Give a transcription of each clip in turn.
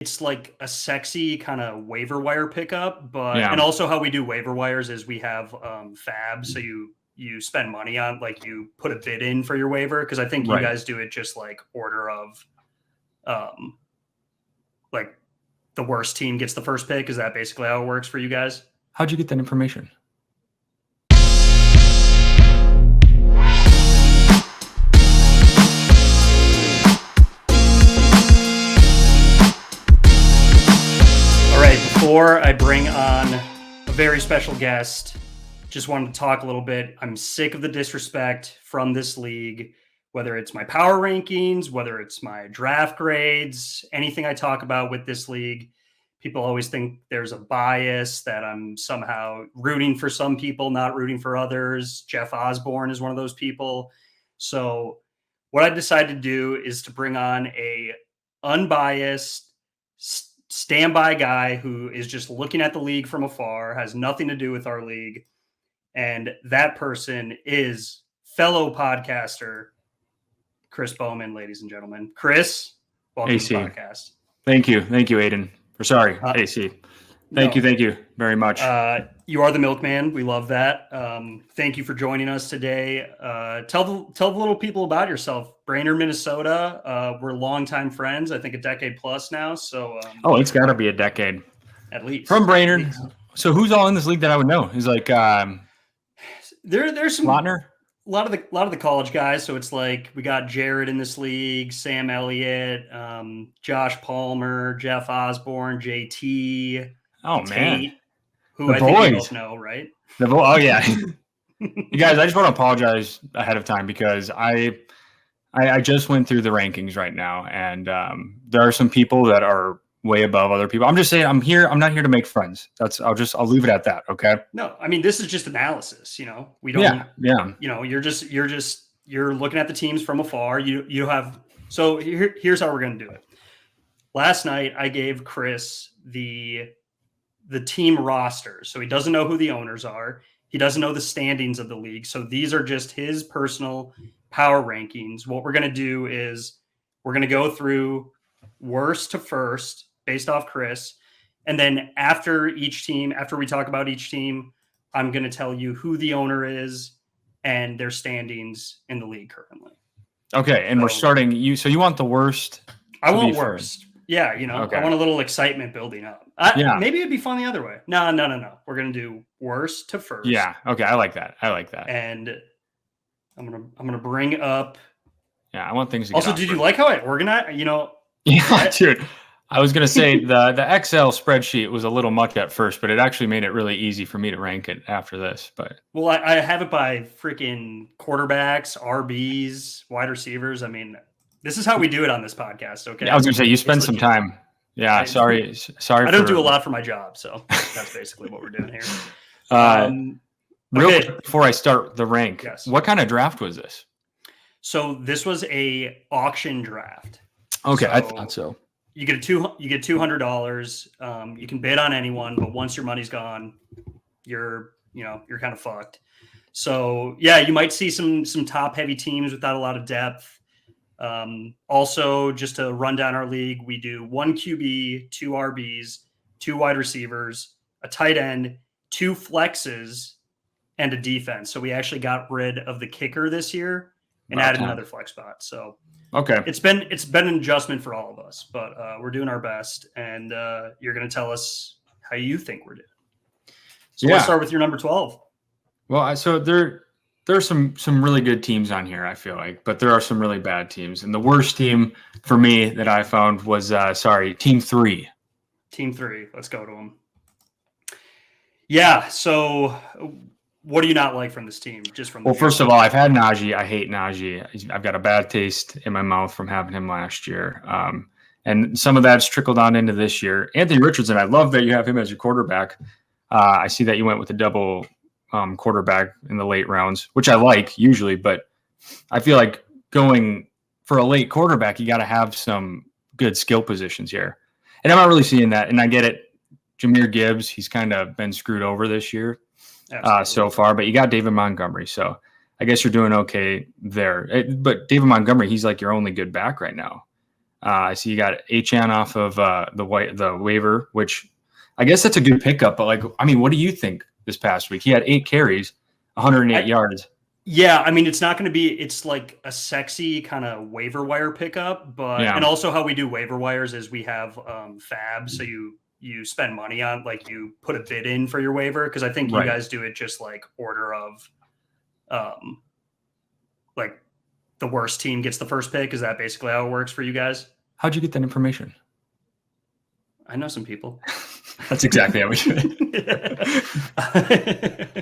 it's like a sexy kind of waiver wire pickup, Yeah. and also how we do waiver wires is we have fab, so you spend money on, like, you put a bid in for your waiver, because I think you guys do it just like order of like the worst team gets the first pick. Is that basically how it works for you guys? How'd you get that information? All right, before I bring on a very special guest, just wanted to talk a little bit. I'm sick of the disrespect from this league, whether it's my power rankings, whether it's my draft grades, anything I talk about with this league. People always think there's a bias, that I'm somehow rooting for some people, not rooting for others. Jeff Osborne is one of those people. So what I decided to do is to bring on a unbiased standby guy who is just looking at the league from afar, has nothing to do with our league. And that person is fellow podcaster Chris Bowman, ladies and gentlemen. Chris, welcome AC. to the podcast. Thank you, Aiden. Or sorry, AC. Thank you very much. You are the milkman. We love that. Thank you for joining us today. Tell the little people about yourself. Brainerd, Minnesota. We're longtime friends. I think a decade plus now. So it's got to be a decade at least from Brainerd. So who's all in this league that I would know? He's like there's some Lautner. A lot of the college guys. So it's like we got Jared in this league, Sam Elliott, Josh Palmer, Jeff Osborne, JT. Oh, Tate, man. Who the I boys. think you both know, right? Oh, yeah. You guys, I just want to apologize ahead of time because I just went through the rankings right now, and there are some people that are way above other people. I'm just saying, I'm not here to make friends. I'll leave it at that. Okay. No, I mean, this is just analysis. We don't. Yeah. You're looking at the teams from afar. You have. So here's how we're going to do it. Last night I gave Chris the team roster, so he doesn't know who the owners are. He doesn't know the standings of the league. So these are just his personal power rankings. What we're going to do is we're going to go through worst to first based off Chris. And then after we talk about each team, I'm going to tell you who the owner is and their standings in the league currently. Okay. And we're starting you. So you want the worst? I want worst. Yeah. Okay. I want a little excitement building up. Maybe it'd be fun the other way. No. We're going to do worst to first. Yeah. Okay. I like that. And I'm going to bring up. Yeah. I want things to get also, did you like how I organized? Yeah, dude. I was going to say the Excel spreadsheet was a little much at first, but it actually made it really easy for me to rank it after this. But I have it by freaking quarterbacks, RBs, wide receivers. I mean, this is how we do it on this podcast. Okay. Yeah, I was going to say you spend some time. Yeah. Sorry. I don't do a lot for my job, so that's basically what we're doing here. Real quick before I start the rank, yes. What kind of draft was this? So this was a auction draft. Okay, I thought so. You get $200. You can bid on anyone, but once your money's gone, you're kind of fucked. So yeah, you might see some top heavy teams without a lot of depth. Also, just to run down our league, we do 1 QB, 2 RBs, 2 wide receivers, a tight end, 2 flexes, and a defense. So we actually got rid of the kicker this year and added another flex spot. So okay, it's been an adjustment for all of us, but we're doing our best, and you're going to tell us how you think we're doing. So let's start with your number 12. Well, so there's some really good teams on here, I feel like, but there are some really bad teams, and the worst team for me that I found was Team 3. Team 3. Let's go to them. Yeah. So what do you not like from this team? First of all, I've had Najee. I hate Najee. I've got a bad taste in my mouth from having him last year. And some of that's trickled on into this year. Anthony Richardson, I love that you have him as your quarterback. I see that you went with a double quarterback in the late rounds, which I like usually, but I feel like going for a late quarterback, you got to have some good skill positions here. And I'm not really seeing that. And I get it. Jahmyr Gibbs, he's kind of been screwed over this year. So far, but you got David Montgomery, so I guess you're doing okay there. But David Montgomery, he's like your only good back right now. I see you got Achan off of the waiver, which I guess that's a good pickup. But like, I mean, what do you think this past week? He had 8 carries, 108 yards. Yeah, I mean, it's not going to be. It's like a sexy kind of waiver wire pickup, but Yeah. and also how we do waiver wires is we have Fab, so you spend money on, like, you put a bid in for your waiver, because I think you Right. guys do it just like order of, like the worst team gets the first pick. Is that basically how it works for you guys? How'd you get that information? I know some people. That's exactly how we do it.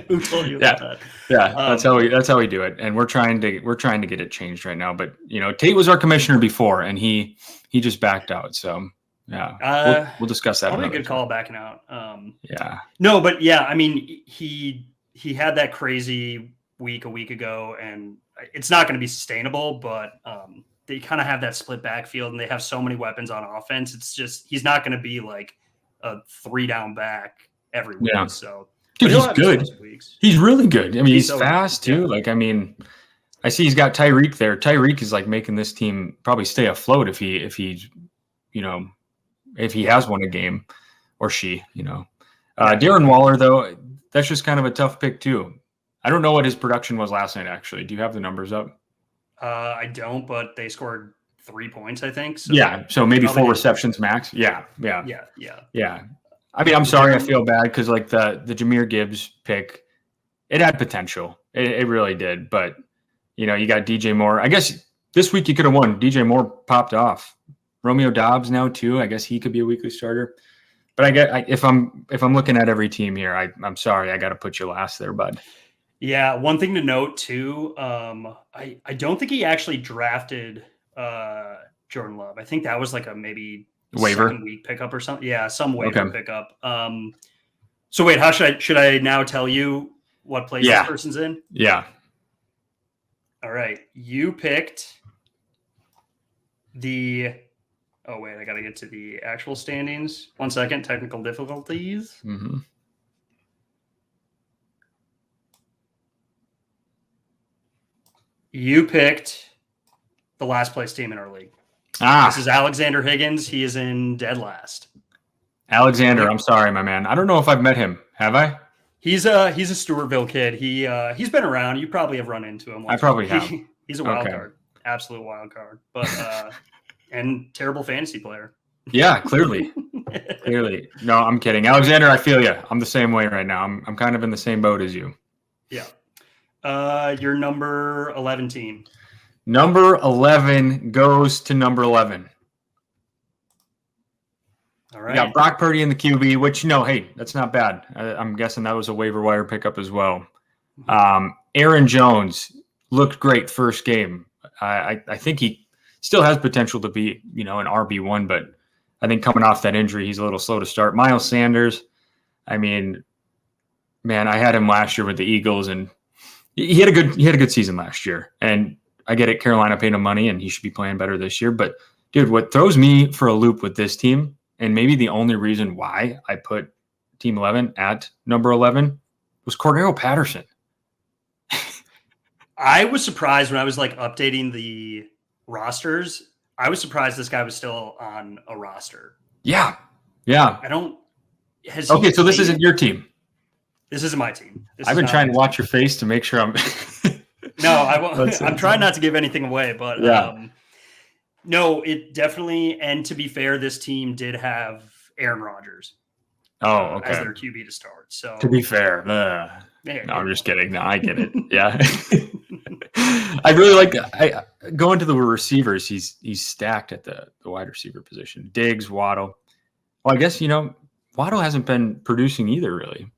Who told you about that? Yeah, that's how we do it, and we're trying to get it changed right now. But Tate was our commissioner before, and he just backed out. So yeah, we'll discuss that. Probably a good call backing out. Yeah. No, but yeah, I mean, he had that crazy week a week ago, and it's not going to be sustainable. But they kind of have that split backfield, and they have so many weapons on offense. It's just he's not going to be like a 3-down back every week. Yeah. So, dude, he's good. He's really good. I mean, he's fast too. Yeah. Like, I mean, I see he's got Tyreek there. Tyreek is like making this team probably stay afloat if he has won a game, or she. Darren Waller, though, that's just kind of a tough pick too. I don't know what his production was last night. Actually, do you have the numbers up? I don't, but they scored 3 points, I think. So yeah, so maybe 4 receptions max. Yeah. I mean, I'm sorry, I feel bad because like the Jahmyr Gibbs pick, it had potential. It really did. But you got DJ Moore. I guess this week you could have won. DJ Moore popped off. Romeo Doubs now too. I guess he could be a weekly starter. But if I'm looking at every team here, I'm sorry, I got to put you last there, bud. Yeah, one thing to note too, I don't think he actually drafted Jordan Love. I think that was like a maybe waiver second week pickup or something. Yeah, some waiver pickup. So wait, how should I now tell you what place this person's in? Yeah. All right, you picked the. Oh wait, I got to get to the actual standings. 1 second, technical difficulties. Mm-hmm. You picked the last place team in our league. This is Alexander Higgins. He is in dead last. Alexander, I'm sorry, my man. I don't know if I've met him. Have I? He's a Stewartville kid. He's been around. You probably have run into him. I probably have. He's a wild card, absolute wild card, but and terrible fantasy player. Yeah, clearly. No, I'm kidding. Alexander, I feel you. I'm the same way right now. I'm kind of in the same boat as you. Yeah. Your number 11 team. Number 11 goes to number 11. All right. We got Brock Purdy in the QB, which, hey, that's not bad. I'm guessing that was a waiver wire pickup as well. Aaron Jones looked great first game. I think he still has potential to be, an RB1, but I think coming off that injury, he's a little slow to start. Miles Sanders, I mean, man, I had him last year with the Eagles, and he had a good season last year. And I get it, Carolina paid him money, and he should be playing better this year. But dude, what throws me for a loop with this team, and maybe the only reason why I put Team 11 at number 11, was Cordero Patterson. I was surprised when I was like updating the rosters. I was surprised this guy was still on a roster. Yeah. Okay, so this isn't your team. This isn't my team. I've been trying to watch your face to make sure I'm. No, I won't. I'm trying not to give anything away, but no, it definitely. And to be fair, this team did have Aaron Rodgers. Okay. As their QB to start. So to be fair, no, I'm just kidding. No, I get it. Yeah. I really like. I going to the receivers. He's stacked at the wide receiver position. Diggs, Waddle. Well, I guess Waddle hasn't been producing either, really.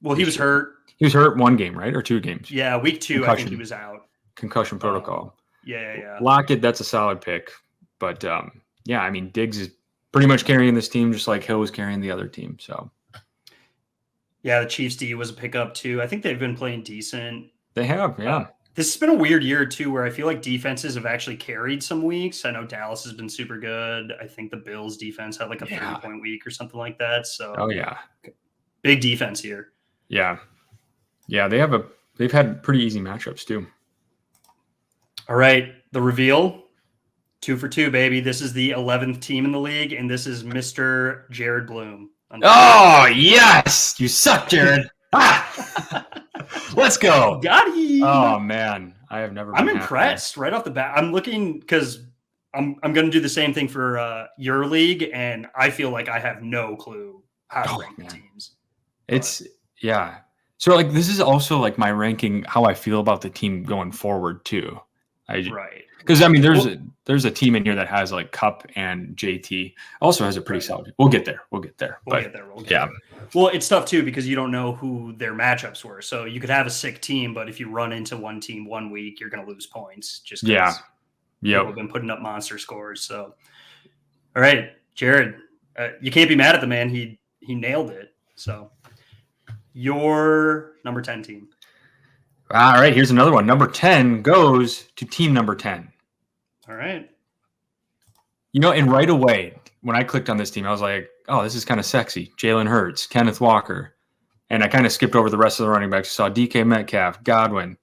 Well, he was hurt. He was hurt 1 game, right, or 2 games? Yeah, week 2. Concussion. I think he was out. Concussion protocol. Yeah. Lockett, that's a solid pick, but yeah, I mean, Diggs is pretty much carrying this team just like Hill was carrying the other team. So. Yeah, the Chiefs D was a pickup too. I think they've been playing decent. They have, yeah. This has been a weird year too, where I feel like defenses have actually carried some weeks. I know Dallas has been super good. I think the Bills defense had like a 30-point week or something like that. So, big defense here. Yeah, they've had pretty easy matchups too. All right, the reveal. 2 for 2, baby. This is the 11th team in the league, and this is Mr. Jared Bloom. Oh, yes! You suck, Jared. Let's go. Got him. Oh, man. I have never been I'm impressed right off the bat. I'm looking because I'm going to do the same thing for your league, and I feel like I have no clue how to rank the teams. It's, yeah. So, like, this is also, like, my ranking, how I feel about the team going forward, too. Right. Because, I mean, there's a team in here that has, like, Cup and JT. Also has a pretty solid. We'll get there. We'll get there. Yeah. Well, it's tough, too, because you don't know who their matchups were. So you could have a sick team, but if you run into one team 1 week, you're going to lose points just because people have been putting up monster scores. So, all right, Jared, you can't be mad at the man. He nailed it. So your number 10 team. All right, here's another one. Number 10 goes to team number 10. All right. You know, and right away, when I clicked on this team, I was like, oh, this is kind of sexy. Jalen Hurts, Kenneth Walker. And I kind of skipped over the rest of the running backs. I saw DK Metcalf, Godwin.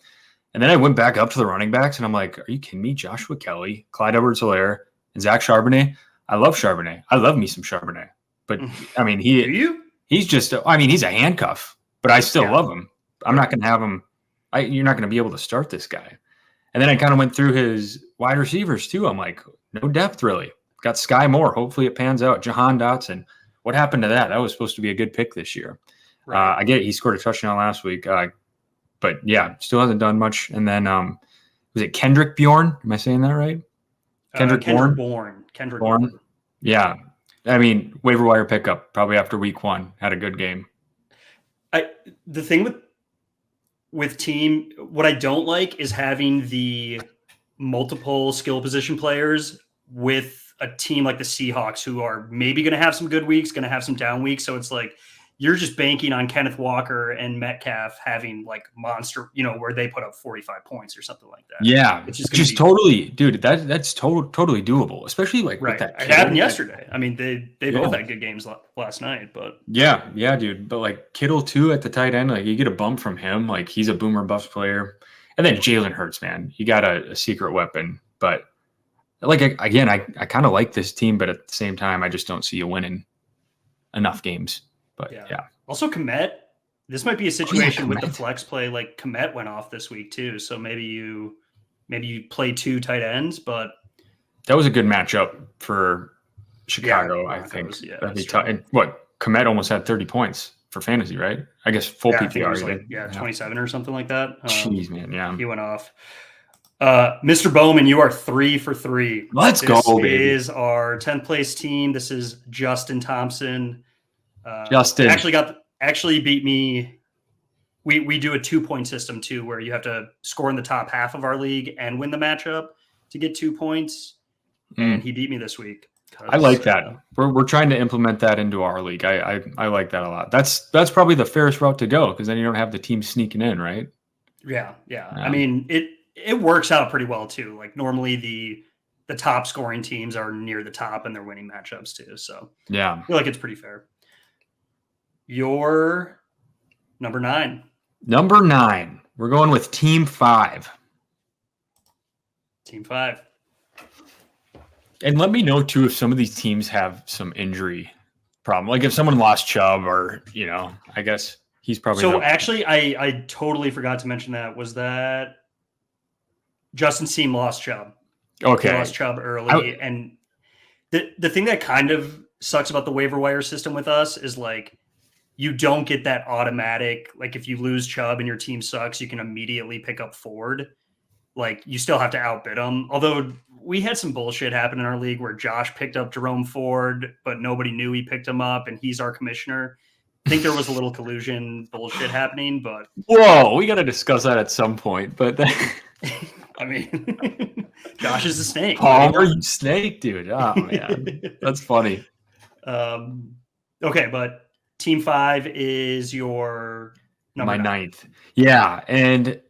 And then I went back up to the running backs, and I'm like, are you kidding me? Joshua Kelly, Clyde Edwards-Helaire, and Zach Charbonnet. I love Charbonnet. I love me some Charbonnet. But, I mean, he's just – I mean, he's a handcuff. But I still love him. I'm not going to have him – you're not going to be able to start this guy. And then I kind of went through his wide receivers too. I'm like, no depth really. Got Sky Moore. Hopefully it pans out. Jahan Dotson. What happened to that? That was supposed to be a good pick this year. Right. I get it. He scored a touchdown last week. But yeah, still hasn't done much. And then was it Kendrick Bourne? Am I saying that right? Kendrick Bourne. Yeah. I mean, waiver wire pickup probably after week 1. Had a good game. The thing with team, what I don't like is having the multiple skill position players with a team like the Seahawks, who are maybe going to have some good weeks, going to have some down weeks. So it's like you're just banking on Kenneth Walker and Metcalf having like monster, where they put up 45 points or something like that. Yeah, it's just totally, dude. That's totally doable, especially like with that. It happened yesterday. I mean, they both had good games last night, but yeah, dude. But like Kittle too at the tight end, like you get a bump from him. Like he's a boomer bust player, and then Jalen Hurts, man, you got a secret weapon. But like again, I kind of like this team, but at the same time, I just don't see you winning enough games. But yeah. Also, Komet, this might be a situation with the flex play. Like Komet went off this week too, so maybe you play 2 tight ends. But that was a good matchup for Chicago. I think that'd be tough. And Komet almost had 30 points for fantasy, right? I guess full PPR. 27 or something like that. Jeez, man, yeah. He went off. Mr. Bowman, you are 3 for 3. Let's go, baby. This is our 10th place team. This is Justin Thompson. Justin actually beat me. We do a 2-point system too, where you have to score in the top half of our league and win the matchup to get 2 points. And he beat me this week. I like that. We're trying to implement that into our league. I like that a lot. That's probably the fairest route to go, because then you don't have the team sneaking in, right? Yeah. I mean, it works out pretty well too. Like normally the top scoring teams are near the top and they're winning matchups too. So yeah, I feel like it's pretty fair. Your number 9. Number 9. We're going with Team 5. Team 5. And let me know too if some of these teams have some injury problem. Like if someone lost Chubb, or I guess he's probably. So actually, I totally forgot to mention that. Was that Justin Seam lost Chubb? Okay, he lost Chubb early, and the thing that kind of sucks about the waiver wire system with us is like, you don't get that automatic, like if you lose Chubb and your team sucks, you can immediately pick up Ford. Like you still have to outbid them. Although we had some bullshit happen in our league where Josh picked up Jerome Ford, but nobody knew he picked him up and he's our commissioner. I think there was a little collusion bullshit happening, but whoa, we got to discuss that at some point. But I mean, Josh is a snake. Palmer, you snake, dude. Oh man, that's funny. Okay, but Team 5 is your number 9. 9th. Yeah, and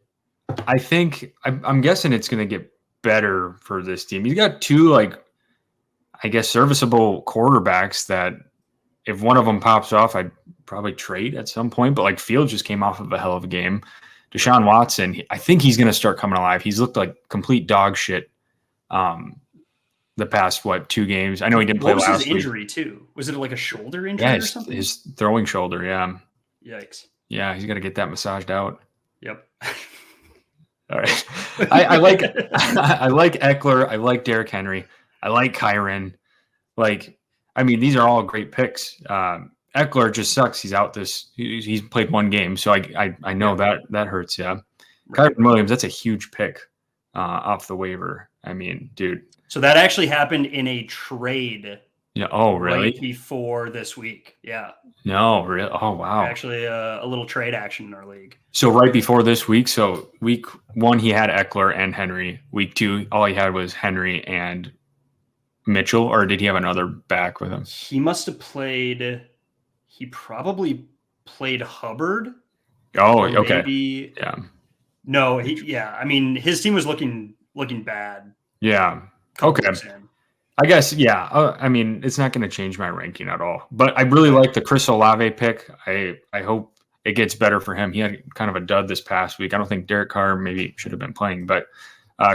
I think I'm guessing it's going to get better for this team. He's got 2, I guess, serviceable quarterbacks that if one of them pops off, I'd probably trade at some point. But Fields just came off of a hell of a game. Deshaun Watson, I think he's going to start coming alive. He's looked like complete dog shit the past, 2 games. I know he didn't play What was last his week. injury too? Was it like a shoulder injury Yeah, or something? his throwing shoulder. Yeah. Yikes. Yeah, he's got to get that massaged out. Yep. All right. I like I like Eckler. I like Derrick Henry. I like Kyren. Like, I mean, these are all great picks. Eckler just sucks. He's out he's played 1 game, so I know that hurts. Yeah. Right. Kyren Williams, that's a huge pick off the waiver. I mean, dude. So that actually happened in a trade. Yeah. Oh, really? Right before this week. Yeah. No, really? Oh, wow. Actually, a little trade action in our league. So right before this week, so week 1 he had Eckler and Henry. Week 2, all he had was Henry and Mitchell, or did he have another back with him? He must have played. He probably played Hubbard. Oh, okay. Maybe. Yeah. No. I mean, his team was looking bad. Yeah. Okay. I guess, yeah. I mean, it's not going to change my ranking at all. But I really like the Chris Olave pick. I hope it gets better for him. He had kind of a dud this past week. I don't think Derek Carr maybe should have been playing, but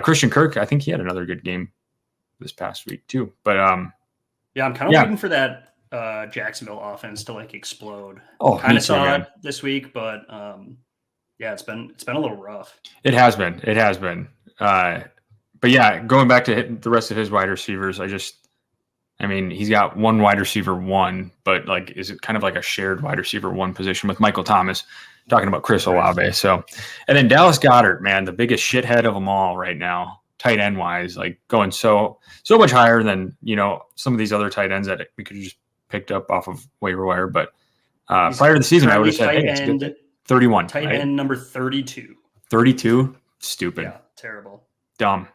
Christian Kirk, I think he had another good game this past week too. But yeah, I'm kind of waiting for that Jacksonville offense to like explode. Oh, kind of saw it this week, but yeah, it's been a little rough. It has been. But yeah, going back to the rest of his wide receivers, I mean, he's got 1 wide receiver 1, but like, is it kind of like a shared wide receiver 1 position with Michael Thomas? Talking about Chris Olave. So, and then Dallas Goedert, man, the biggest shithead of them all right now, tight end wise, like going so much higher than, some of these other tight ends that we could have just picked up off of waiver wire. But prior to the season, I would have said, hey, it's good. 31. Tight end number 32. 32? Stupid. Yeah, terrible. Dumb.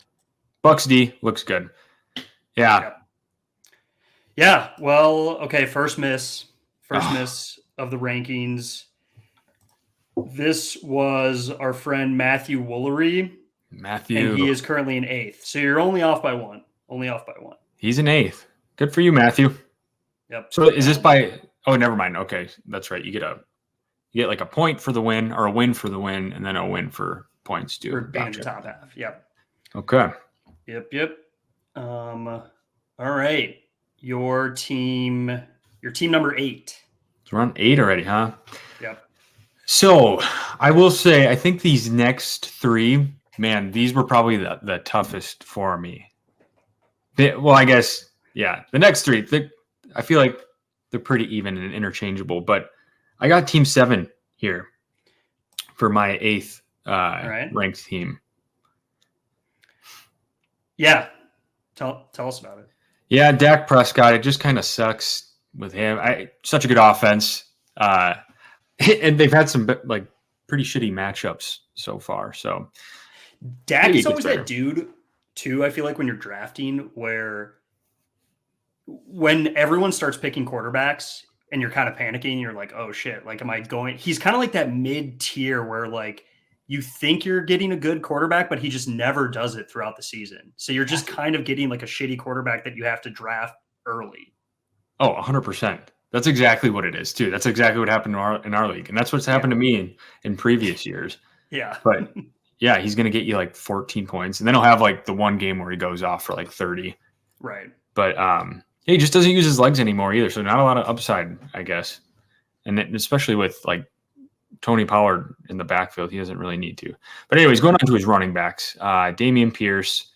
Bucks D looks good. Yeah. Yeah. Well, okay. First miss of the rankings. This was our friend Matthew Woolery. And he is currently in 8th. So you're only off by 1. He's in 8th. Good for you, Matthew. Yep. So is this by? Oh, never mind. Okay, that's right. You get like a point for the win, or a win for the win, and then a win for points too. For being the top half. Yep. Okay. Yep. All right. Your team number 8. So we're on 8 already, huh? Yep. So I will say, I think these next 3, man, these were probably the toughest for me. Well, I guess, yeah, the next 3, I feel like they're pretty even and interchangeable, but I got team 7 here for my 8th ranked team. Yeah. Tell us about it. Yeah, Dak Prescott, it just kind of sucks with him. Such a good offense. And they've had some like pretty shitty matchups so far. So Dak is always that dude too. I feel like when you're drafting, when everyone starts picking quarterbacks and you're kind of panicking, you're like, oh shit, like, am I going? He's kind of like that mid tier where like you think you're getting a good quarterback, but he just never does it throughout the season. So you're just kind of getting like a shitty quarterback that you have to draft early. Oh, 100%. That's exactly what it is too. That's exactly what happened in our league. And that's what's happened to me in previous years. Yeah. But yeah, he's going to get you like 14 points, and then he'll have like the one game where he goes off for like 30. Right. But he just doesn't use his legs anymore either. So not a lot of upside, I guess. And especially with like Tony Pollard in the backfield, he doesn't really need to. But anyways, going on to his running backs, Dameon Pierce,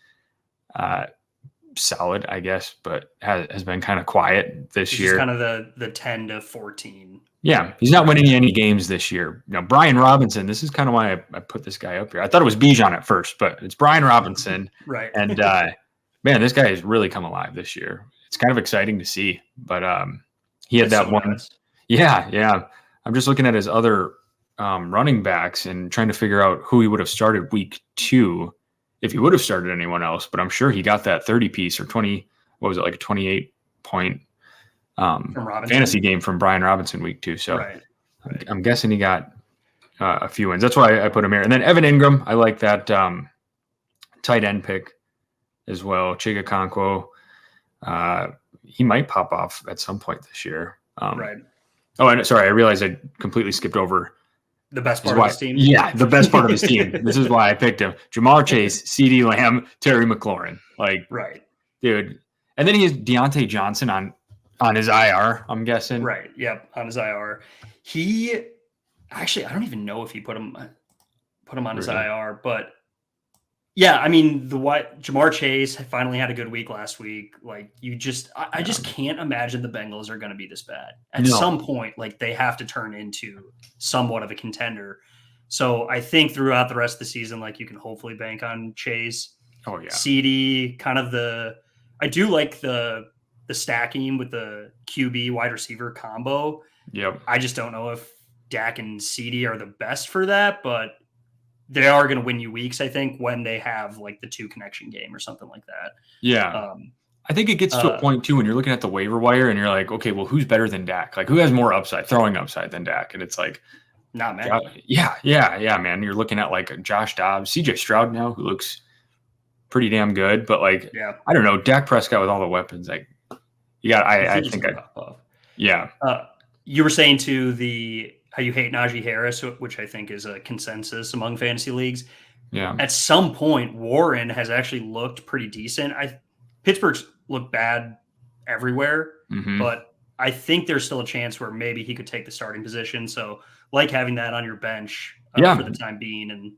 solid, I guess, but has been kind of quiet this year. Kind of the 10 to 14. Yeah, he's not winning any games this year. Now, Brian Robinson, this is kind of why I put this guy up here. I thought it was Bijan at first, but it's Brian Robinson. Right. And man, this guy has really come alive this year. It's kind of exciting to see. But he had that one. Nice. Yeah. I'm just looking at his other running backs and trying to figure out who he would have started week 2 if he would have started anyone else. But I'm sure he got that 30 piece or 20. What was it, like a 28 point fantasy game from Brian Robinson week 2. So right. I'm guessing he got a few wins. That's why I put him here. And then Evan Ingram, I like that tight end pick as well. Chiga Okonkwo. He might pop off at some point this year. Right. Oh, and sorry, I realized I completely skipped over the best part of his team. Yeah, the best part of his team. This is why I picked him. Jamar Chase, CeeDee Lamb, Terry McLaurin. Like, right. dude. And then he has Deontay Johnson on his IR, I'm guessing. Right. Yep. On his IR. He actually, I don't even know if he put him on his Really? IR, but yeah, I mean, Jamar Chase finally had a good week last week. Like, I just can't imagine the Bengals are going to be this bad. At No. some point, like, they have to turn into somewhat of a contender. So I think throughout the rest of the season, like, you can hopefully bank on Chase. Oh yeah. CD, I do like the stacking with the QB wide receiver combo. Yep. I just don't know if Dak and CD are the best for that, but they are going to win you weeks, I think, when they have like the 2 connection game or something like that. Yeah. I think it gets to a point too when you're looking at the waiver wire and you're like, okay, well, who's better than Dak? Like, who has more throwing upside than Dak? And it's like, not many. Yeah, man. You're looking at like Josh Dobbs, CJ Stroud now, who looks pretty damn good, but like, I don't know, Dak Prescott with all the weapons, like, I think you were saying how you hate Najee Harris, which I think is a consensus among fantasy leagues. Yeah. At some point, Warren has actually looked pretty decent. Pittsburgh's looked bad everywhere, but I think there's still a chance where maybe he could take the starting position. So, like having that on your bench for the time being, and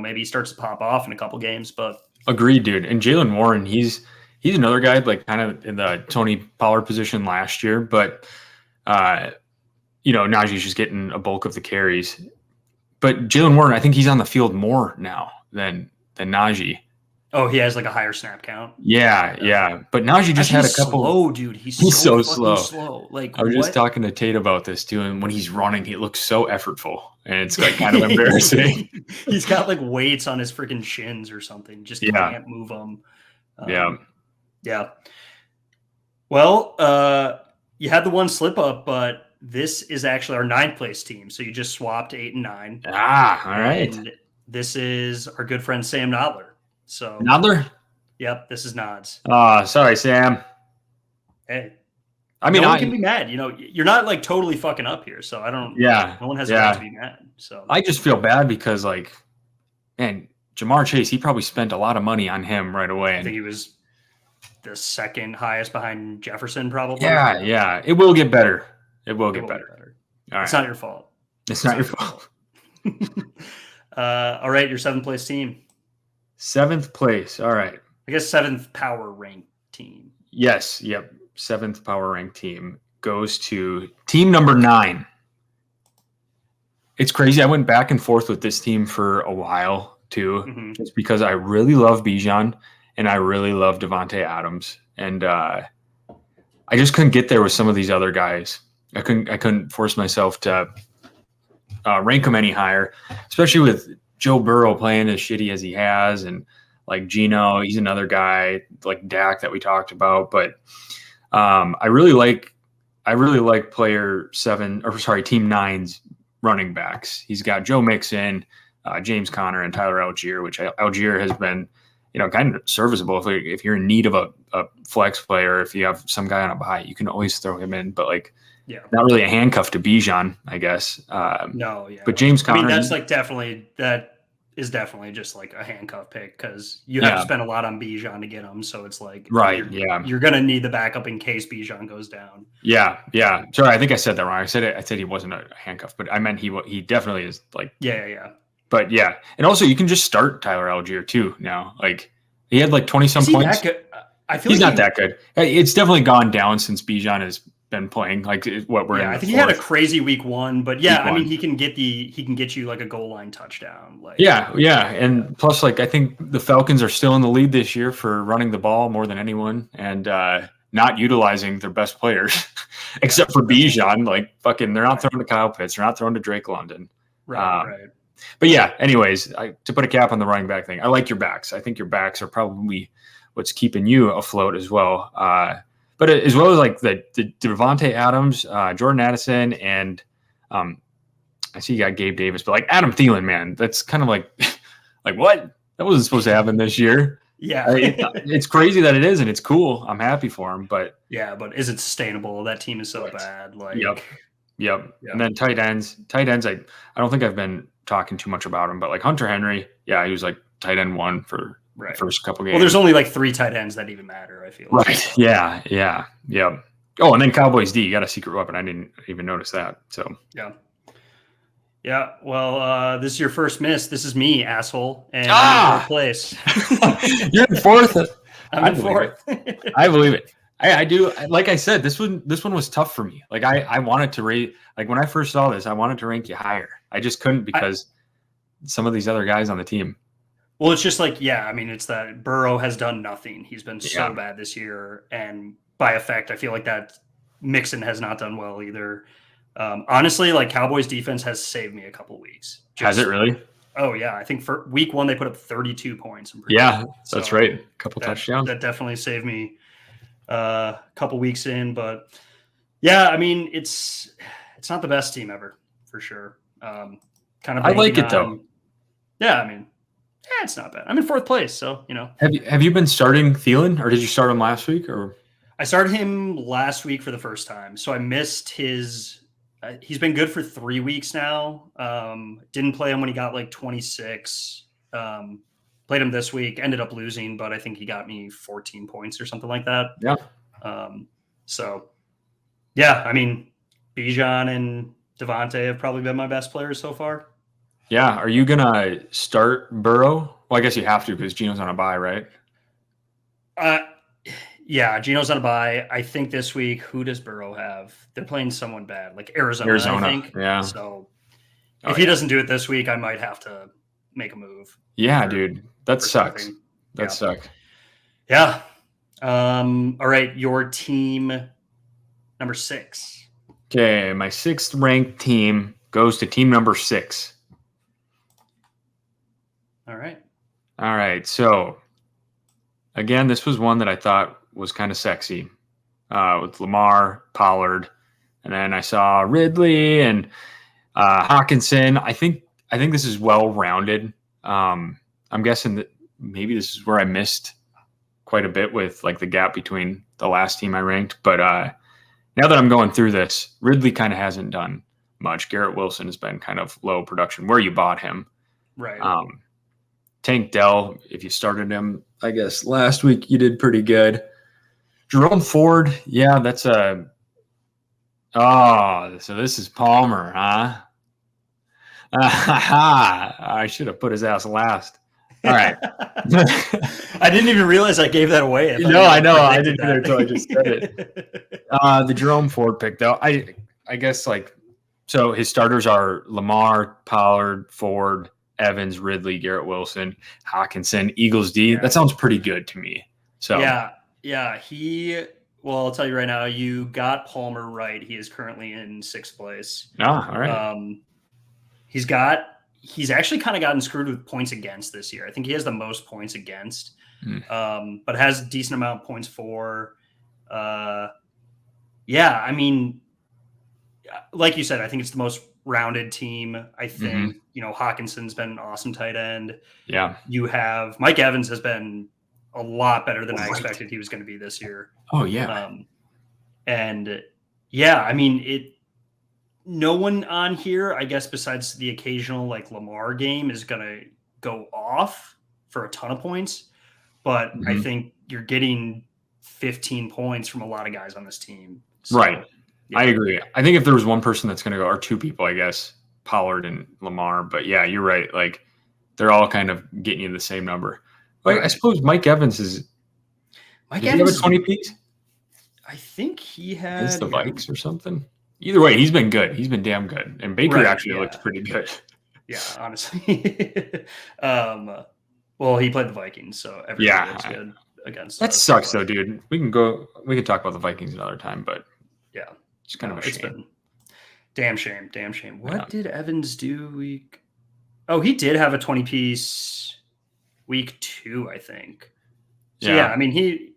maybe he starts to pop off in a couple games. But agreed, dude. And Jaylen Warren, he's another guy like kind of in the Tony Pollard position last year, but Najee's just getting a bulk of the carries. But Jaylen Warren, I think he's on the field more now than Najee. Oh, he has like a higher snap count. Yeah. But Najee just had a couple. Slow, dude. He's so slow. Like, I was just talking to Tate about this too, and when he's running, he looks so effortful, and it's like kind of embarrassing. He's got like weights on his freaking shins or something. Just can't move them. Yeah. Well, you had the one slip up, but this is actually our 9th place team. So you just swapped 8 and 9. All right. And this is our good friend Sam Nodler. So Nodler? Yep, this is Nods. Sorry, Sam. Hey. I mean, no one can be mad. You're not like totally fucking up here. So I don't. Yeah. No one has a right to be mad. So I just feel bad because, like, man, Jamar Chase, he probably spent a lot of money on him right away. I think he was the 2nd highest behind Jefferson, probably. Yeah. It will get better. It will get better. All right. It's not your fault. It's not your fault. All right, your 7th place team. 7th place. All right. I guess 7th power ranked team. Yes. Yep. 7th power ranked team goes to team number 9. It's crazy. I went back and forth with this team for a while too, just because I really love Bijan and I really love Davante Adams, and I just couldn't get there with some of these other guys. I couldn't force myself to rank them any higher, especially with Joe Burrow playing as shitty as he has, and like Geno, he's another guy like Dak that we talked about. But I really like team 9's running backs. He's got Joe Mixon, James Conner, and Tyler Algier, which Algier has been kind of serviceable if you're in need of a flex player. If you have some guy on a bye, you can always throw him in. But like, not really a handcuff to Bijan, I guess. No, yeah. But James Conner, that is definitely just like a handcuff pick because you have to spend a lot on Bijan to get him. So it's like, you're going to need the backup in case Bijan goes down. Yeah. Sorry, I think I said that wrong. I said he wasn't a handcuff, but I meant he definitely is like. Yeah. But yeah, and also you can just start Tyler Algier too now. Like he had like 20-some points. I feel he's not that good. It's definitely gone down since Bijan has been playing. Like what we're in. I think he had a crazy week 1, but I mean he can get you like a goal line touchdown. Like and plus like I think the Falcons are still in the lead this year for running the ball more than anyone, and not utilizing their best players except for Bijan. Like fucking, they're not throwing to Kyle Pitts. They're not throwing to Drake London. Right. But yeah, anyways, to put a cap on the running back thing, I like your backs. I think your backs are probably what's keeping you afloat as well. But as well as like the Davante Adams, Jordan Addison, and I see you got Gabe Davis, but like Adam Thielen, man, that's kind of like what? That wasn't supposed to happen this year. Yeah. It's crazy that it is, and it's cool. I'm happy for him, but but is it sustainable? That team is so bad. Like Yep. And then tight ends, I don't think I've been talking too much about him, but like Hunter Henry, he was like tight end 1 for Right. first couple games. Well, there's only like 3 tight ends that even matter, I feel like. Right. Yeah. Oh, and then Cowboys D, you got a secret weapon. I didn't even notice that. So Yeah. Well, this is your first miss. This is me, asshole. And I'm in 4th place. You're in 4th. I'm in 4th. I believe it. I do. Like I said, this one was tough for me. Like I wanted to rate, like when I first saw this, I wanted to rank you higher. I just couldn't because some of these other guys on the team. Well, it's just like, I mean, it's that Burrow has done nothing. He's been so bad this year. And by effect, I feel like that Mixon has not done well either. Honestly, like Cowboys defense has saved me a couple weeks. Has it really? Oh, yeah. I think for week 1, they put up 32 points. That's right. A couple touchdowns. That definitely saved me a couple weeks in. But, yeah, I mean, it's not the best team ever, for sure. Kind of. I like it, though. Yeah, I mean, it's not bad. I'm in 4th place, so, Have you been starting Thielen, or did you start him last week? Or I started him last week for the first time, so I missed his he's been good for 3 weeks now. Didn't play him when he got like 26. Played him this week, ended up losing, but I think he got me 14 points or something like that. Yeah. So, yeah, I mean, Bijan and Devontae have probably been my best players so far. Yeah. Are you going to start Burrow? Well, I guess you have to because Geno's on a bye, right? Yeah, Geno's on a bye. I think this week, who does Burrow have? They're playing someone bad, like Arizona. I think. Yeah. So if he doesn't do it this week, I might have to make a move. Yeah, dude. That sucks. That sucks. Yeah. All right. Your team number 6. Okay. My 6th ranked team goes to team number 6. All right. All right. So, again, this was one that I thought was kind of sexy with Lamar, Pollard, and then I saw Ridley and Hawkinson. I think this is well-rounded. I'm guessing that maybe this is where I missed quite a bit with like the gap between the last team I ranked. But now that I'm going through this, Ridley kind of hasn't done much. Garrett Wilson has been kind of low production where you bought him. Right. Tank Dell, if you started him, I guess last week you did pretty good. Jerome Ford, yeah, that's so this is Palmer, huh? I should have put his ass last. All right. I didn't even realize I gave that away. I know. I didn't either until I just said it. The Jerome Ford pick, though, I guess so his starters are Lamar, Pollard, Ford, Evans, Ridley, Garrett Wilson, Hawkinson, Eagles D. That sounds pretty good to me. So yeah. Well, I'll tell you right now, you got Palmer right. He is currently in 6th place. All right. He's actually kind of gotten screwed with points against this year. I think he has the most points against, but has a decent amount of points for. I mean, like you said, I think it's the most rounded team. I think, Hawkinson's been an awesome tight end. Yeah. You have Mike Evans has been a lot better than I expected he was going to be this year. Oh, yeah. I mean, no one on here, I guess, besides the occasional like Lamar game is going to go off for a ton of points. But I think you're getting 15 points from a lot of guys on this team. So, right. Yeah. I agree. I think if there was one person that's going to go, or 2 people, I guess, Pollard and Lamar. But yeah, you're right. Like they're all kind of getting you the same number. Like, I suppose Mike Evans is. Mike Evans have a 20 piece. I think he had. It's the Vikes or something. Either way, he's been good. He's been damn good. And Baker actually looked pretty good. Yeah, honestly. Well, he played the Vikings, so everything looks good against. That sucks, though, dude. We can talk about the Vikings another time, but yeah, it's kind of a shame. It's been damn shame. What did Evans do week? Oh, he did have a 20 piece week 2, I think. So I mean,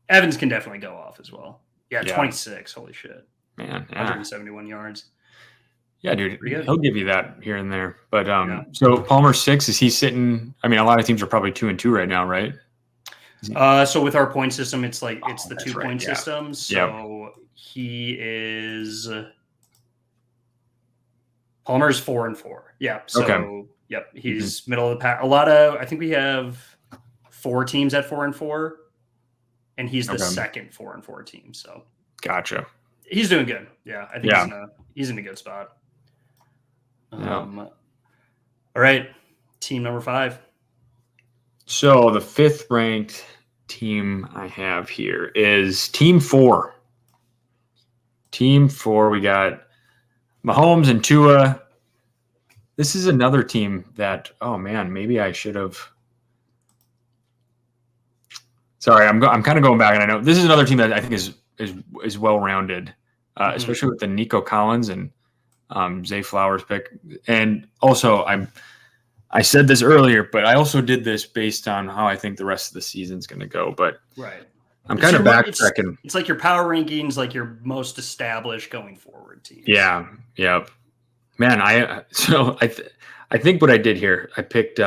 Evans can definitely go off as well. Yeah, 26. Holy shit. Man, 171 yards. Yeah, dude. He'll give you that here and there. But so Palmer 6, is he sitting? I mean, a lot of teams are probably 2-2 right now, right? So with our point system, it's the 2-point system. So he is Palmer's 4-4. Yeah. So he's middle of the pack. I think we have 4 teams at 4-4, and he's the Okay. second 4-4 team. So Gotcha. he's doing good. Yeah, I think he's in a good spot. All right, team number 5. So the 5th ranked team I have here is Team 4. Team 4, we got Mahomes and Tua. This is another team that, oh man, maybe I should have. Sorry, I'm kind of going back, and I know this is another team that I think is well rounded, especially with the Nico Collins and Zay Flowers pick. And also, I said this earlier, but I also did this based on how I think the rest of the season's going to go. But right, I'm kind of backtracking. It's like your power rankings, like your most established going forward teams. Yeah. Man, I think what I did here, I picked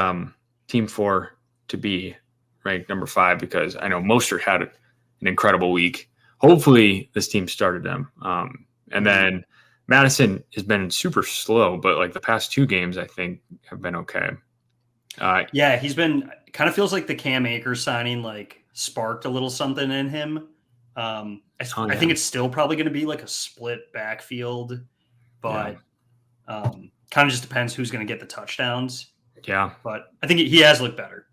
Team 4 to be ranked number 5 because I know Mostert had an incredible week. Hopefully, this team started him, and then Madison has been super slow, but like the past 2 games, I think have been okay. Yeah, he's been kind of feels like the Cam Akers signing like sparked a little something in him. I think it's still probably going to be like a split backfield, but kind of just depends who's going to get the touchdowns. Yeah, but I think he has looked better.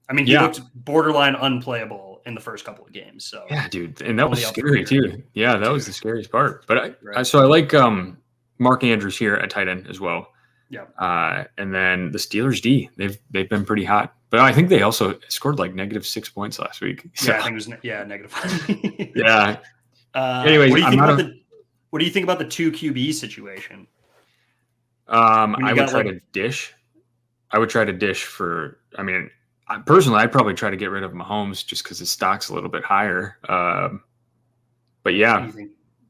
I mean, he looked borderline unplayable in the first couple of games. So yeah, dude, and that was scary too. Yeah, that was the scariest part. But I like Mark Andrews here at tight end as well. Yeah. And then the Steelers D, they've been pretty hot, but I think they also scored like -6 points last week. So. Yeah, I think it was -5. Yeah. Anyways, what do you think about the 2 QB situation? I would try to dish. I would try to dish for. I mean, personally, I'd probably try to get rid of Mahomes just because his stock's a little bit higher. But yeah,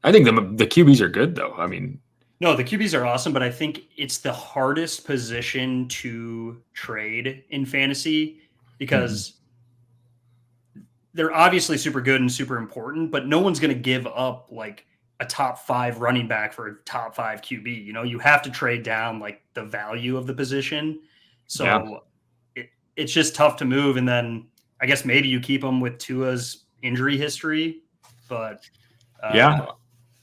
I think the QBs are good though. I mean. No, the QBs are awesome, but I think it's the hardest position to trade in fantasy because they're obviously super good and super important, but no one's going to give up like a top 5 running back for a top 5 QB. You know, you have to trade down like the value of the position. So it's just tough to move. And then I guess maybe you keep them with Tua's injury history, but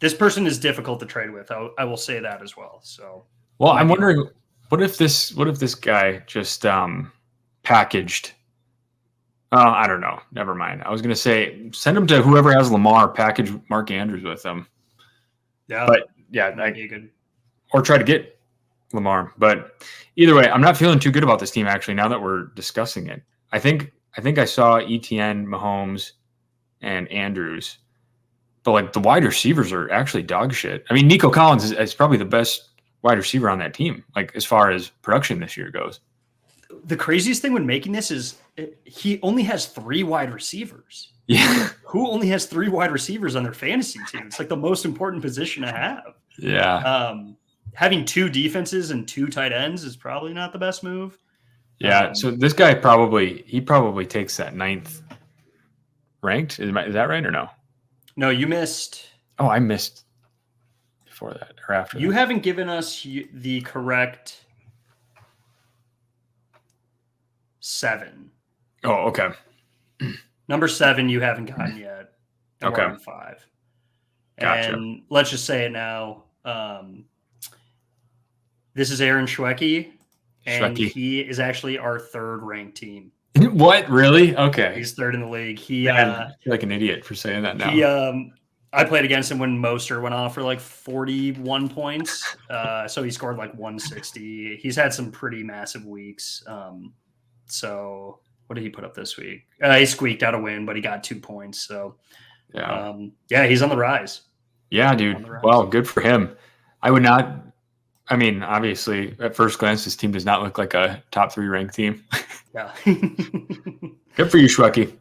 this person is difficult to trade with. I will say that as well. So, well, I'm wondering what if this guy just packaged. I don't know. Never mind. I was going to say send him to whoever has Lamar. Package Mark Andrews with him. Yeah, but or try to get Lamar. But either way, I'm not feeling too good about this team actually. Now that we're discussing it, I think I saw ETN, Mahomes, and Andrews. But like the wide receivers are actually dog shit. I mean, Nico Collins is probably the best wide receiver on that team, like as far as production this year goes. The craziest thing when making this is he only has 3 wide receivers. Yeah. Who only has 3 wide receivers on their fantasy team? It's like the most important position to have. Yeah. Having 2 defenses and 2 tight ends is probably not the best move. Yeah. So this guy probably takes that 9th ranked. Is that right or no? No, you missed. Oh, I missed before that or after that. You haven't given us the correct 7. Oh, okay. Number 7 you haven't gotten yet. And okay. We're on 5. Gotcha. And let's just say it now. This is Aaron Schwecke, and he is actually our 3rd ranked team. What? Really? Okay. He's 3rd in the league. I feel like an idiot for saying that now. I played against him when Mostert went off for like 41 points. So he scored like 160. He's had some pretty massive weeks. So what did he put up this week? He squeaked out a win, but he got 2 points. So he's on the rise. Yeah, dude. Well, good for him. I would not. I mean, obviously, at first glance, this team does not look like a top 3 ranked team. Yeah. Good for you, Schwecke.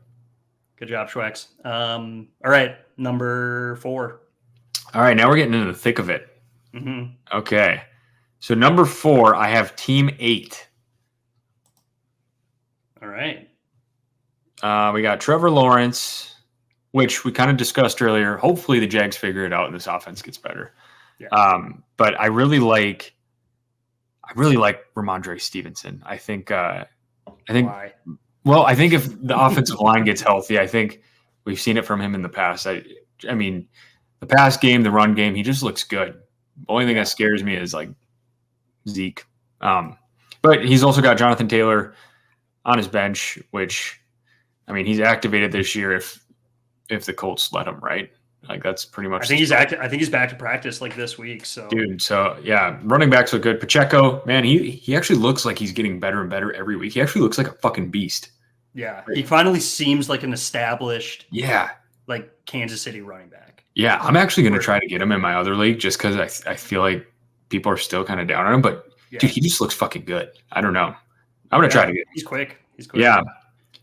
Good job, Schwex. All right, number 4. All right, now we're getting into the thick of it. Mm-hmm. Okay. So number 4, I have Team 8. All right. We got Trevor Lawrence, which we kind of discussed earlier. Hopefully the Jags figure it out and this offense gets better. Yeah. But I really like Ramondre Stevenson. I think why? Well, I think if the offensive line gets healthy, I think we've seen it from him in the past. I mean, the pass game, the run game, he just looks good. The only thing that scares me is like Zeke. But he's also got Jonathan Taylor on his bench, which, I mean, he's activated this year if the Colts let him, right? Like that's pretty much. I think he's back to practice like this week. So, dude, so yeah, running backs look good. Pacheco, man, he actually looks like he's getting better and better every week. He actually looks like a fucking beast. Yeah, he finally seems like an established, yeah, like Kansas City running back. Yeah, I'm actually going to try to get him in my other league just because I feel like people are still kind of down on him. But dude, he just looks fucking good. I don't know. I'm going to try to get him. He's quick. Yeah,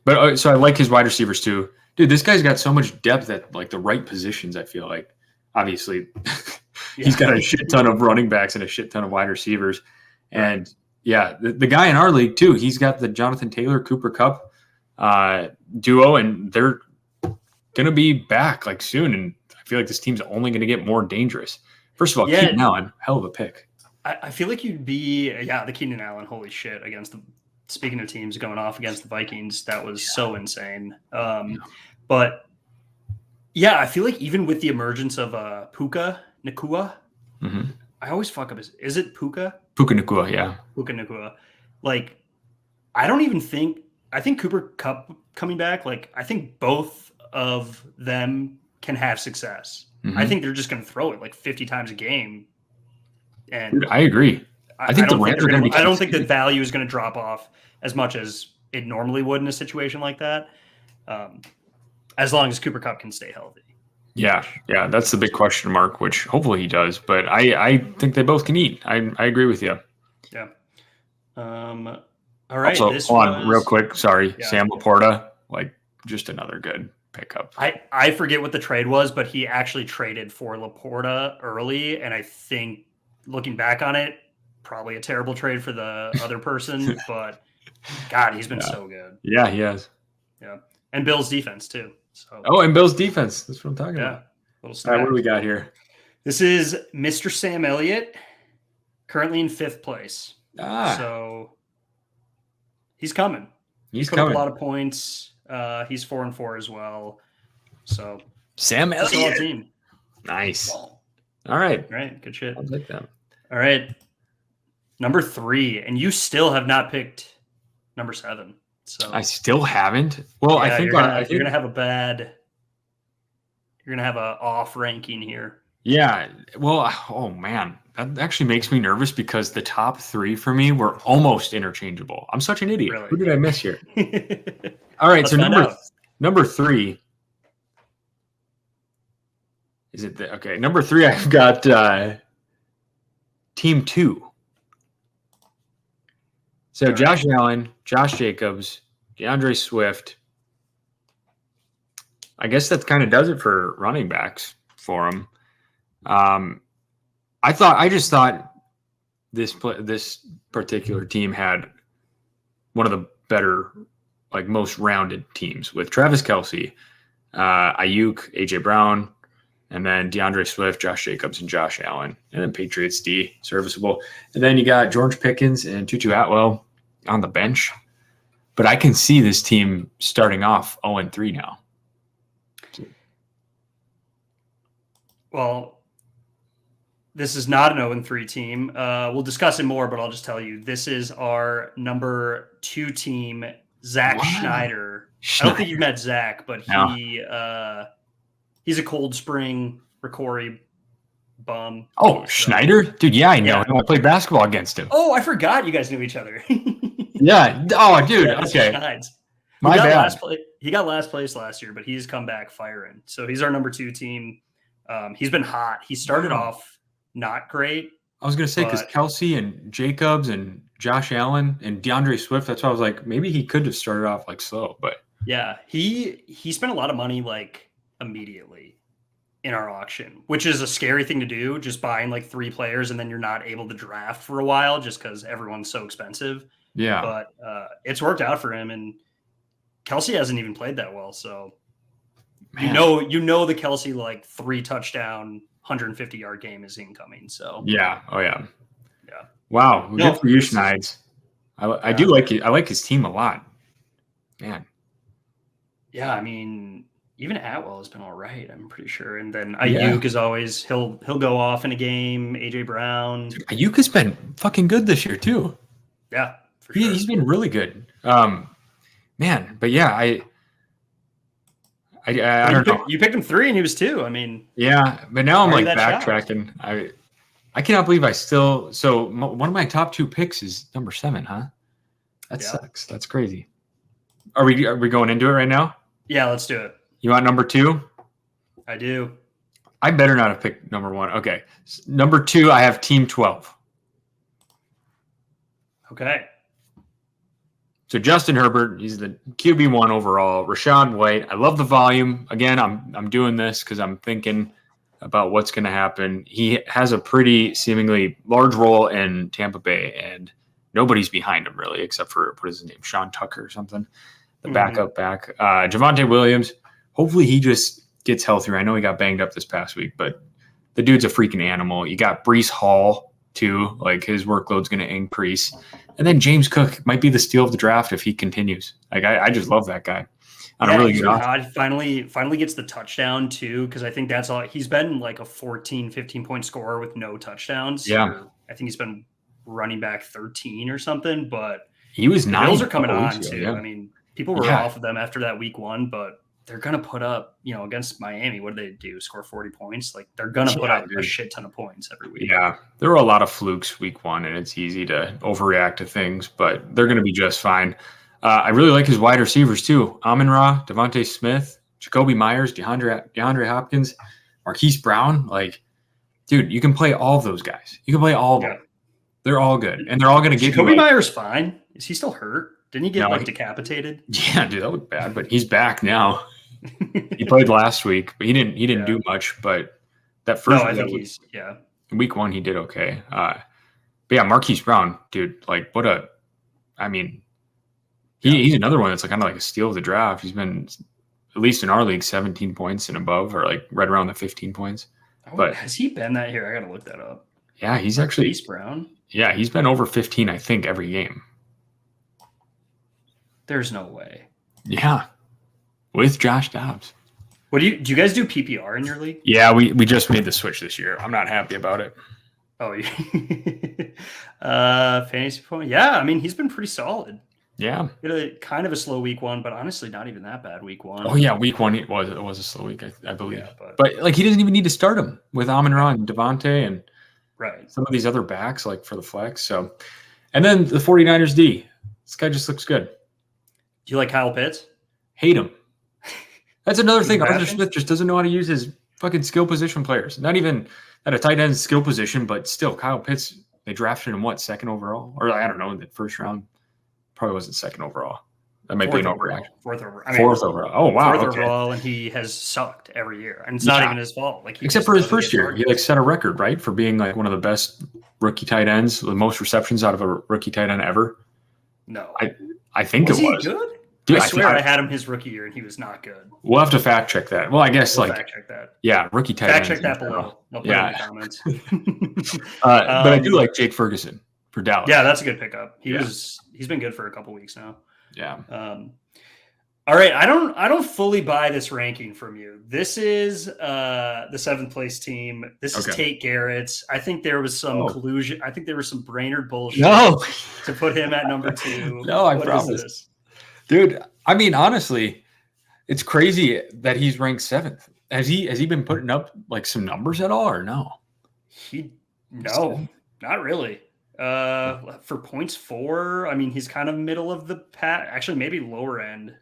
but so I like his wide receivers too. Dude, this guy's got so much depth at like the right positions. I feel like obviously he's got a shit ton of running backs and a shit ton of wide receivers, and yeah, the guy in our league too. He's got the Jonathan Taylor Cooper Kupp duo, and they're gonna be back like soon. And I feel like this team's only gonna get more dangerous. First of all, Keenan Allen, hell of a pick. I feel like you'd be the Keenan Allen. Holy shit! Speaking of teams going off against the Vikings, that was so insane. But yeah, I feel like even with the emergence of Puka Nacua, I always fuck up is it Puka? Puka Nacua, yeah. Puka Nacua. Like, I think Cooper Kupp coming back, like, I think both of them can have success. I think they're just going to throw it like 50 times a game. And dude, I agree. I think the Rams are going to be. I don't think the value is going to drop off as much as it normally would in a situation like that. As long as Cooper Kupp can stay healthy. Yeah, that's the big question mark, which hopefully he does. But I think they both can eat. I agree with you. Yeah. All right. Also, hold on real quick. Sorry. Yeah. Sam Laporta, like just another good pickup. I forget what the trade was, but he actually traded for Laporta early. And I think looking back on it, probably a terrible trade for the other person, but God, he's been so good. Yeah, he has. Yeah. And Bill's defense too. So. Oh, and Bill's defense. That's what I'm talking about. All right, what do we got here? This is Mr. Sam Elliott, currently in 5th place. So he's coming. He's put up a lot of points. He's 4-4 as well. So Sam Elliott. Team. Nice. All right. Good shit. I'll take that. All right. Number 3, and you still have not picked number 7. So I still haven't. Well, I think you're gonna have a off ranking here. Yeah. Well, oh man, that actually makes me nervous because the top 3 for me were almost interchangeable. I'm such an idiot. Really? Who did I miss here? All right. So number 3. Is it okay? Number 3, I've got team 2. So Josh Allen, Josh Jacobs, DeAndre Swift. I guess that kind of does it for running backs for him. I just thought this particular team had one of the better, like most rounded teams with Travis Kelce, Ayuk, AJ Brown, and then DeAndre Swift, Josh Jacobs, and Josh Allen, and then Patriots D, serviceable. And then you got George Pickens and Tutu Atwell on the bench. But I can see this team starting off 0-3 now. Well, this is not an 0-3 team. We'll discuss it more, but I'll just tell you, this is our number 2 team, Zach Schneider. I don't think you've met Zach, but he's a Cold Spring Ricori bum. Oh, so. Schneider? Dude, yeah, I know him. I played basketball against him. Oh, I forgot you guys knew each other. Yeah. Oh, dude. Okay. My bad. He got last place last year, but he's come back firing. So he's our number 2 team. He's been hot. He started off not great. I was going to say, because Kelce and Jacobs and Josh Allen and DeAndre Swift, that's why I was like, maybe he could have started off like slow. But yeah, he spent a lot of money like immediately in our auction, which is a scary thing to do, just buying like 3 players and then you're not able to draft for a while just because everyone's so expensive. Yeah. But it's worked out for him, and Kelce hasn't even played that well. So you know the Kelce like 3 touchdown, 150-yard game is incoming. So yeah. Oh yeah. Yeah. Wow. Good for you, Schneids. I do like it. I like his team a lot. Man. Yeah, I mean, even Atwell has been all right, I'm pretty sure. And then Yeah. Ayuk is always he'll go off in a game. AJ Brown. Dude, Ayuk has been fucking good this year too. Yeah, for sure. He's been really good. Man, but yeah, I don't know. You picked him 3 and he was 2. I mean, Yeah, but now I'm like that backtracking. I cannot believe one of my top 2 picks is number 7, huh? That sucks. That's crazy. Are we going into it right now? Yeah, let's do it. You want number 2? I do. I better not have picked number 1. Okay. Number 2, I have Team 12. Okay. So Justin Herbert, he's the QB1 overall. Rachaad White, I love the volume. Again, I'm doing this because I'm thinking about what's going to happen. He has a pretty seemingly large role in Tampa Bay, and nobody's behind him really, except for, what is his name, Sean Tucker or something, the backup back. Javonte Williams, hopefully he just gets healthier. I know he got banged up this past week, but the dude's a freaking animal. You got Breece Hall too, like his workload's going to increase. And then James Cook might be the steal of the draft if he continues. Like I just love that guy. On a really good offense. Finally gets the touchdown too, because I think that's all. He's been like a 14, 15-point scorer with no touchdowns. Yeah. I think he's been running back 13 or something, but he was 9. Bills are coming on ago, too. Yeah. I mean, people were off of them after that week 1, but they're going to put up, against Miami. What do they do? Score 40 points? Like they're going to put up a shit ton of points every week. Yeah. There were a lot of flukes week 1, and it's easy to overreact to things, but they're going to be just fine. I really like his wide receivers too. Amon-Ra, Devontae Smith, Jacoby Myers, DeAndre Hopkins, Marquise Brown. Like, dude, you can play all of those guys. You can play all of them. They're all good, and they're all going to get Jacoby Myers fine. Is he still hurt? Didn't he get decapitated? Yeah, dude, that looked bad, but he's back now. He played last week, but he didn't do much. But that first, week 1 he did okay. But yeah, Marquise Brown, dude, like he's another one that's like kind of like a steal of the draft. He's been, at least in our league, 17 points and above, or like right around the 15 points. But has he been that here? I got to look that up. Yeah, he's actually Marquise Brown. Yeah, he's been over 15, I think, every game. There's no way. Yeah, with Josh Dobbs. Do you guys do PPR in your league? Yeah, we just made the switch this year. I'm not happy about it. Oh, fantasy point. Yeah, I mean he's been pretty solid. Yeah, kind of a slow week 1, but honestly, not even that bad week 1. Oh yeah, week 1 it was a slow week, I believe. Yeah, but like he doesn't even need to start him with Amon-Ra and Devontae and some of these other backs like for the flex. So, and then the 49ers D. This guy just looks good. Do you like Kyle Pitts? Hate him. That's another thing. Arthur Smith just doesn't know how to use his fucking skill position players. Not even at a tight end skill position, but still, Kyle Pitts. They drafted him 2nd overall, or I don't know, in the first round. Probably wasn't 2nd overall. That might be an overreaction. Fourth overall. Fourth overall. Oh wow. Fourth overall, and he has sucked every year, and it's not even his fault. Like except for his first year, he like set a record, right, for being like one of the best rookie tight ends, the most receptions out of a rookie tight end ever. No, I think it was. He good? Dude, I swear I had him his rookie year, and he was not good. We'll have to fact check that. Well, I guess we'll fact check that. Yeah, rookie tight ends. Fact check that below. I'll put it in the comments. But I do like Jake Ferguson for Dallas. Yeah, that's a good pickup. He's been good for a couple weeks now. Yeah. All right. I don't fully buy this ranking from you. This is the 7th place team. This is Tate Garrett's. I think there was some collusion. I think there was some Brainerd bullshit to put him at number 2. No, I promise. Dude, I mean, honestly, it's crazy that he's ranked 7th. Has he been putting up like some numbers at all or no? No, not really. For points 4, I mean, he's kind of middle of the pack. Actually, maybe lower end.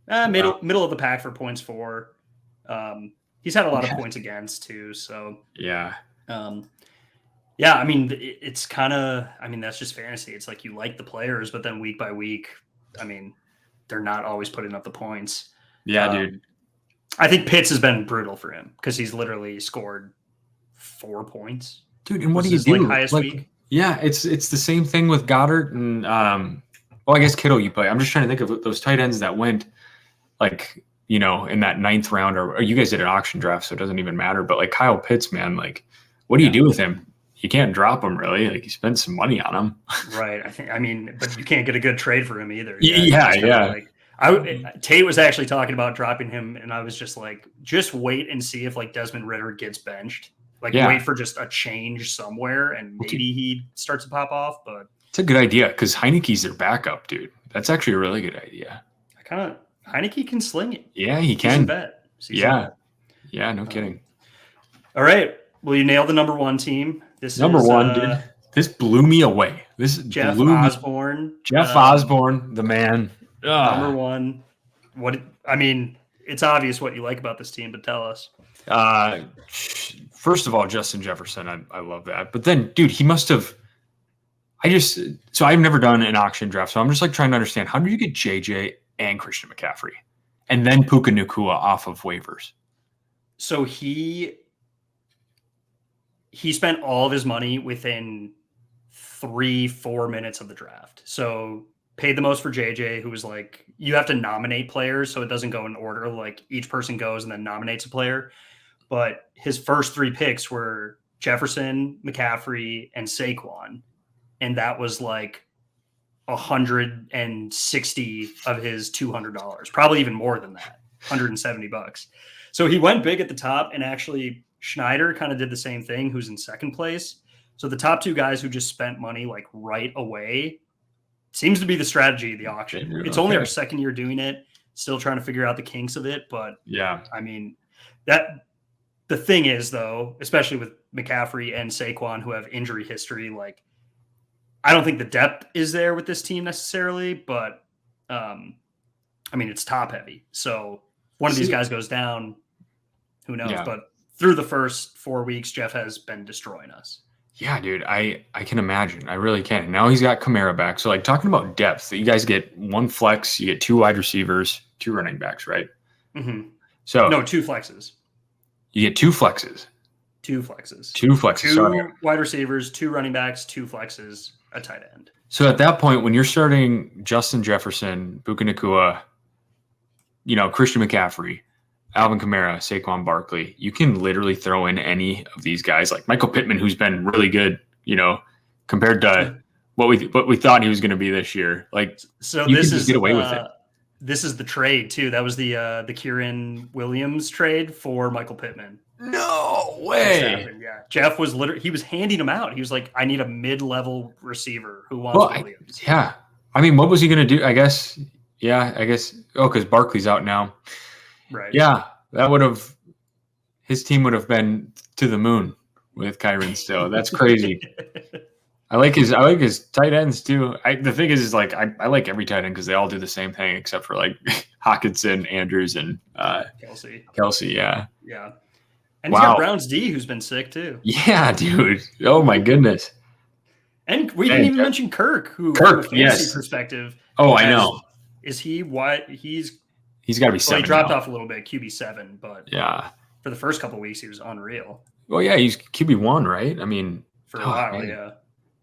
Middle of the pack for points 4. He's had a lot of points against too. So yeah. I mean, it's kind of. I mean, that's just fantasy. It's like you like the players, but then week by week, I mean, they're not always putting up the points. Yeah, dude. I think Pitts has been brutal for him because he's literally scored 4 points. Dude, and what do you do? Highest week. Yeah, it's the same thing with Goddard and I guess Kittle you play. I'm just trying to think of those tight ends that went like, in that 9th round or you guys did an auction draft, so it doesn't even matter. But like Kyle Pitts, man, like what do you do with him? You can't drop him really. Like you spend some money on him. Right. But you can't get a good trade for him either. Yeah. Tate was actually talking about dropping him, and I was just like, just wait and see if like Desmond Ridder gets benched. Like wait for just a change somewhere, and maybe he starts to pop off. But it's a good idea because Heineke's their backup, dude. That's actually a really good idea. Heineke can sling it. Yeah, he can. Yeah, no kidding. All right, well, you nailed the number one team. This number is, one, dude. This blew me away. This Jeff Osborne. Jeff Osborne, the man. Number one. It's obvious what you like about this team, but tell us. First of all, Justin Jefferson, I love that. But then, dude, he must have. So I've never done an auction draft, so I'm just like trying to understand how did you get JJ and Christian McCaffrey, and then Puka Nacua off of waivers? So he spent all of his money within 3-4 minutes of the draft. So paid the most for JJ, who was like, you have to nominate players, so it doesn't go in order. Like each person goes and then nominates a player. But his first 3 picks were Jefferson, McCaffrey, and Saquon. And that was like 160 of his $200, probably even more than that, $170. So he went big at the top, and actually Schneider kind of did the same thing, who's in second place. So the top 2 guys who just spent money like right away seems to be the strategy of the auction. It's only our second year doing it, still trying to figure out the kinks of it. But yeah, I mean, that the thing is, though, especially with McCaffrey and Saquon, who have injury history, like I don't think the depth is there with this team necessarily, but it's top heavy. So one of these guys goes down, who knows? Yeah. But through the first 4 weeks, Jeff has been destroying us. Yeah, dude, I can imagine. I really can. Now he's got Kamara back. So, like, talking about depth, you guys get 1 flex, you get 2 wide receivers, 2 running backs, right? Mm-hmm. So no, 2 flexes. You get 2 flexes. 2 flexes. 2 flexes. 2 wide receivers, 2 running backs, 2 flexes, a tight end. So at that point, when you're starting Justin Jefferson, Puka Nacua, Christian McCaffrey, Alvin Kamara, Saquon Barkley, you can literally throw in any of these guys, like Michael Pittman, who's been really good, compared to what we thought he was going to be this year. Like, so you can just get away with it. This is the trade too. That was the Kieran Williams trade for Michael Pittman. No way. Yeah, Jeff was he was handing him out. He was like, I need a mid-level receiver who wants Williams. Yeah, I mean, what was he going to do? I guess. Oh, because Barkley's out now. Right. Yeah, his team would have been to the moon with Kyren still. That's crazy. I like his tight ends too. The thing is like I like every tight end because they all do the same thing except for like Hockenson, Andrews, and Kelsey. Yeah. Yeah. And he's got Browns D, who's been sick too. Yeah, dude. Oh my goodness. And we didn't even mention Kirk, who from a fantasy perspective. Oh, I know. Is he what he's got to be 7. He dropped off a little bit, QB7, but yeah, for the first couple of weeks he was unreal. Well, yeah, he's QB1, right? I mean, for a while, yeah.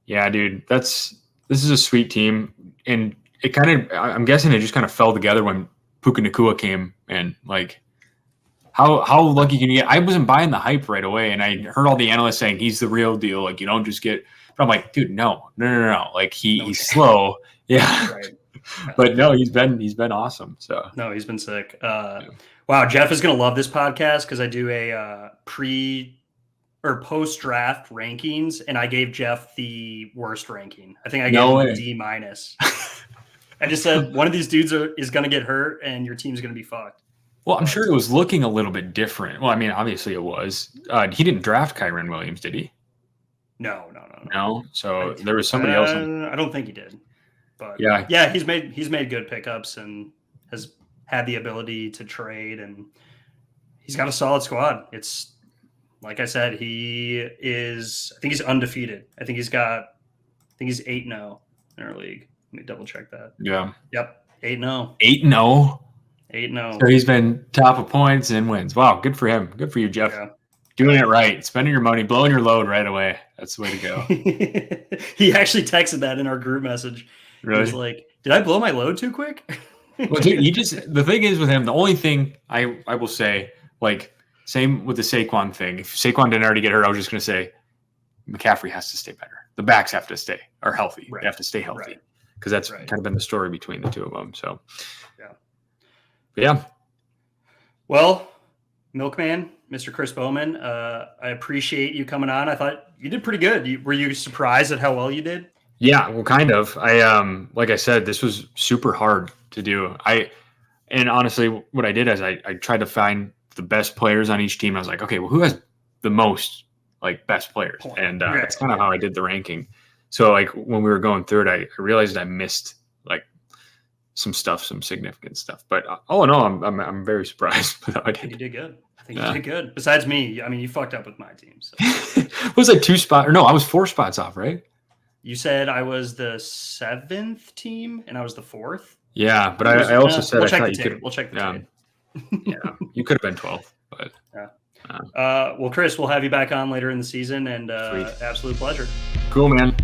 Yeah, dude, this is a sweet team, and it kind of, I'm guessing it just kind of fell together when Puka Nacua came, and like, how lucky can you get? I wasn't buying the hype right away, and I heard all the analysts saying he's the real deal, like you don't just get. But I'm like, dude, no, like he's slow, yeah. Right. But no, he's been awesome. So no, he's been sick. Wow, Jeff is gonna love this podcast because I do a pre or post draft rankings, and I gave Jeff the worst ranking. I think I gave him D-. I just said one of these dudes is gonna get hurt, and your team's gonna be fucked. Well, I'm sure it was looking a little bit different. Well, I mean, obviously it was. He didn't draft Kyren Williams, did he? No. No. So there was somebody else. I don't think he did. But yeah, he's made good pickups and has had the ability to trade, and he's got a solid squad. It's like I said, I think he's undefeated. I think he's 8-0 in our league. Let me double check that. Yeah. Yep. 8-0. 8-0. 8-0. So he's been top of points and wins. Wow, good for him. Good for you, Jeff. Yeah. Doing it right, spending your money, blowing your load right away. That's the way to go. He actually texted that in our group message. Really? He was like, did I blow my load too quick? Well, dude, the thing is with him, the only thing I will say, like, same with the Saquon thing. If Saquon didn't already get hurt, I was just going to say McCaffrey has to stay better. The backs have to stay healthy. Right. They have to stay healthy. because that's Right. kind of been the story between the two of them. So, Yeah. Yeah. Well, Milkman, Mr. Chris Bowman, I appreciate you coming on. I thought you did pretty good. Were you surprised at how well you did? Yeah, well, kind of. Like I said, this was super hard to do. And honestly, what I did is I tried to find the best players on each team. I was like, okay, well, who has the most like best players? And that's kind of how I did the ranking. So like when we were going through it, I realized I missed like some significant stuff. But all in all, I'm very surprised with how I did. You did good. I think you did good. Besides me, I mean, you fucked up with my team. So. Was I 2 spots? Or no, I was 4 spots off, right? You said I was the 7th team and I was the 4th. Yeah, but I also said we'll I check thought the you tape. could. We'll check the tape. Yeah, you could have been 12, but well, Chris, we'll have you back on later in the season, and Sweet. absolute pleasure. Cool, man.